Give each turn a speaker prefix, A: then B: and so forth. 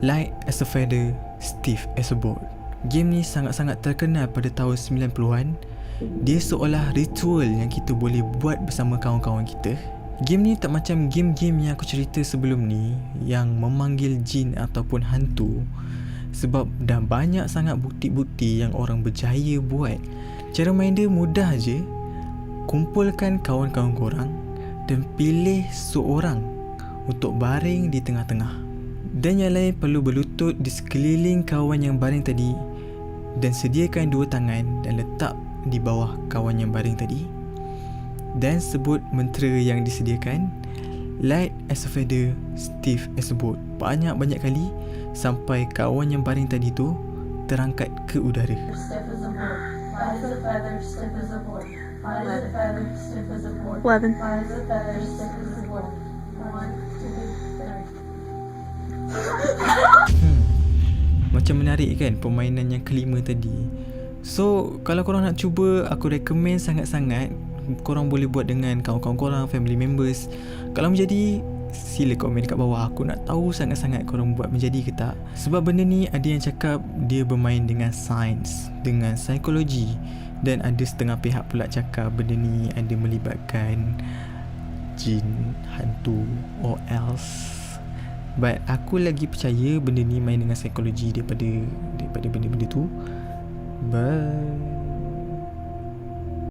A: Light as a feather, stiff as a board. Game ni sangat-sangat terkenal pada tahun 90-an. Dia seolah ritual yang kita boleh buat bersama kawan-kawan kita. Game ni tak macam game-game yang aku cerita sebelum ni yang memanggil jin ataupun hantu, sebab dah banyak sangat bukti-bukti yang orang berjaya buat. Cara main dia mudah je. Kumpulkan kawan-kawan korang dan pilih seorang untuk baring di tengah-tengah, dan yang lain perlu berlutut di sekeliling kawan yang baring tadi, dan sediakan dua tangan dan letak di bawah kawan yang baring tadi, dan sebut mentera yang disediakan. Light as a feather, stiff as a board, banyak-banyak kali sampai kawan yang baring tadi tu terangkat ke udara.
B: Stiff as a board. Light as a feather, stiff as a board. Light as a feather, stiff as a board.
C: 11.
B: Light as a feather, stiff as a board. 1, 2, 3.
A: Macam menarik kan permainan yang kelima tadi. So kalau korang nak cuba, aku recommend sangat-sangat korang boleh buat dengan kawan-kawan korang, family members. Kalau menjadi, sila komen kat bawah. Aku nak tahu sangat-sangat korang buat menjadi ke tak. Sebab benda ni ada yang cakap dia bermain dengan sains, dengan psikologi, dan ada setengah pihak pula cakap benda ni ada melibatkan jin, hantu or else. But aku lagi percaya benda ni main dengan psikologi daripada benda-benda tu. Bye.